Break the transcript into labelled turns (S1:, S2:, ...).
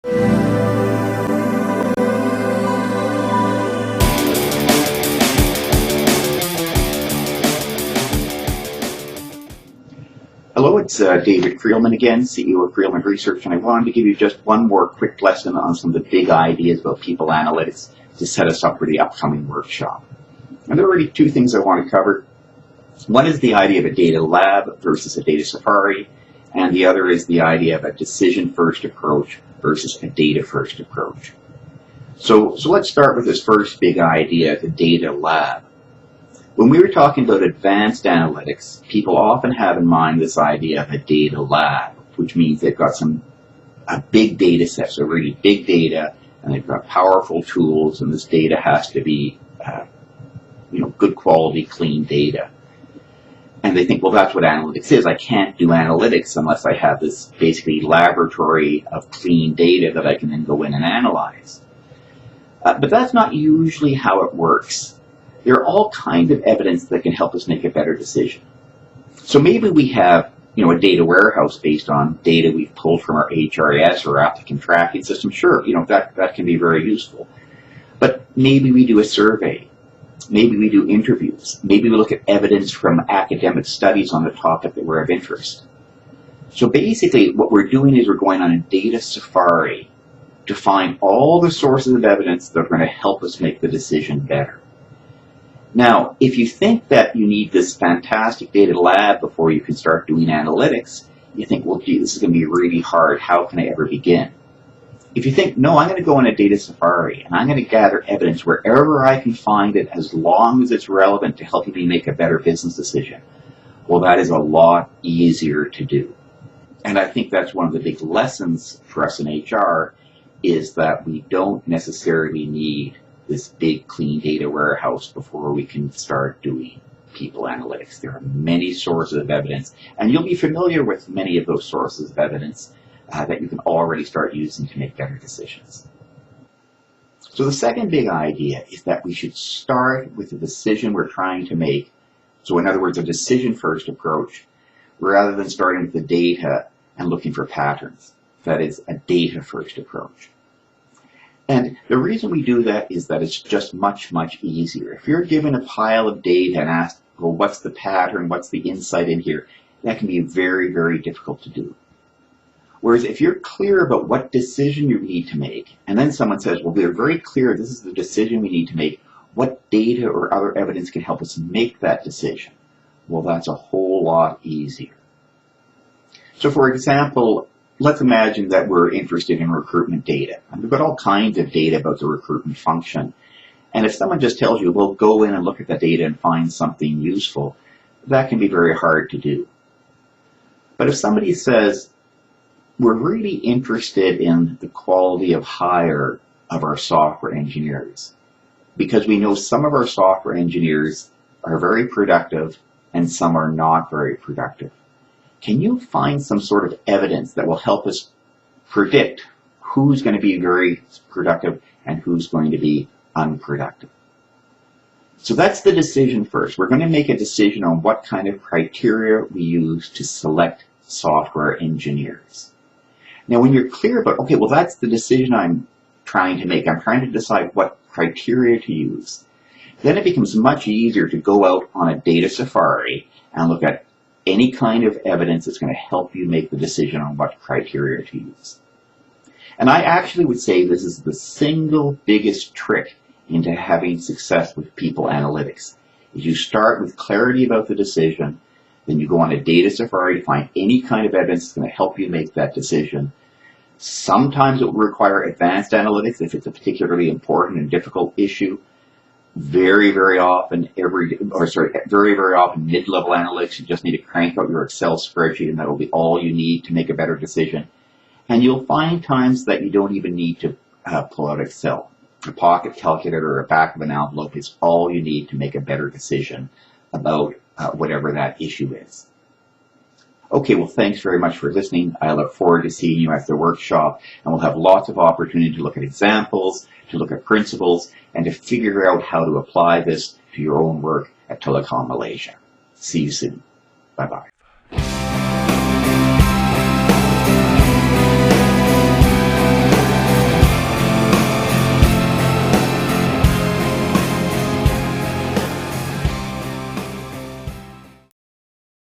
S1: Hello, it's David Creelman again, CEO of Creelman Research, and I wanted to give you just one more quick lesson on some of the big ideas about people analytics to set us up for the upcoming workshop. And there are really two things I want to cover. One is the idea of a data lab versus a data safari, and the other is the idea of a decision-first approach versus a data-first approach. So let's start with this first big idea, the data lab. When we were talking about advanced analytics, people often have in mind this idea of a data lab, which means they've got a big data set, so really big data, and they've got powerful tools, and this data has to be good quality, clean data. And they think, well, that's what analytics is. I can't do analytics unless I have this basically laboratory of clean data that I can then go in and analyze. But that's not usually how it works. There are all kinds of evidence that can help us make a better decision. So maybe we have, a data warehouse based on data we've pulled from our HRIS or applicant tracking system. Sure, that can be very useful. But maybe we do a survey. Maybe we do interviews. Maybe we look at evidence from academic studies on the topic that we're of interest. So basically, what we're doing is we're going on a data safari to find all the sources of evidence that are going to help us make the decision better. Now, if you think that you need this fantastic data lab before you can start doing analytics, you think, well, gee, this is going to be really hard. How can I ever begin? If you think, no, I'm going to go on a data safari and I'm going to gather evidence wherever I can find it as long as it's relevant to helping me make a better business decision, well, that is a lot easier to do. And I think that's one of the big lessons for us in HR is that we don't necessarily need this big clean data warehouse before we can start doing people analytics. There are many sources of evidence, and you'll be familiar with many of those sources of evidence that you can already start using to make better decisions. So the second big idea is that we should start with the decision we're trying to make. So in other words, a decision-first approach, rather than starting with the data and looking for patterns. That is a data-first approach. And the reason we do that is that it's just much, much easier. If you're given a pile of data and asked, well, what's the pattern, what's the insight in here, that can be very, very difficult to do. Whereas if you're clear about what decision you need to make, and then someone says, well, we're very clear, this is the decision we need to make, what data or other evidence can help us make that decision? Well, that's a whole lot easier. So for example, let's imagine that we're interested in recruitment data. And we've got all kinds of data about the recruitment function. And if someone just tells you, well, go in and look at the data and find something useful, that can be very hard to do. But if somebody says, we're really interested in the quality of hire of our software engineers, because we know some of our software engineers are very productive and some are not very productive. Can you find some sort of evidence that will help us predict who's going to be very productive and who's going to be unproductive? So that's the decision first. We're going to make a decision on what kind of criteria we use to select software engineers. Now, when you're clear about, okay, well, that's the decision I'm trying to make. I'm trying to decide what criteria to use. Then it becomes much easier to go out on a data safari and look at any kind of evidence that's going to help you make the decision on what criteria to use. And I actually would say this is the single biggest trick into having success with people analytics. Is you start with clarity about the decision, then you go on a data safari to find any kind of evidence that's going to help you make that decision. Sometimes it will require advanced analytics if it's a particularly important and difficult issue. Very, very often mid-level analytics, you just need to crank out your Excel spreadsheet and that'll be all you need to make a better decision. And you'll find times that you don't even need to pull out Excel. A pocket calculator or a back of an envelope is all you need to make a better decision about whatever that issue is. Okay, well, thanks very much for listening. I look forward to seeing you at the workshop, and we'll have lots of opportunity to look at examples, to look at principles, and to figure out how to apply this to your own work at Telekom Malaysia. See you soon. Bye-bye.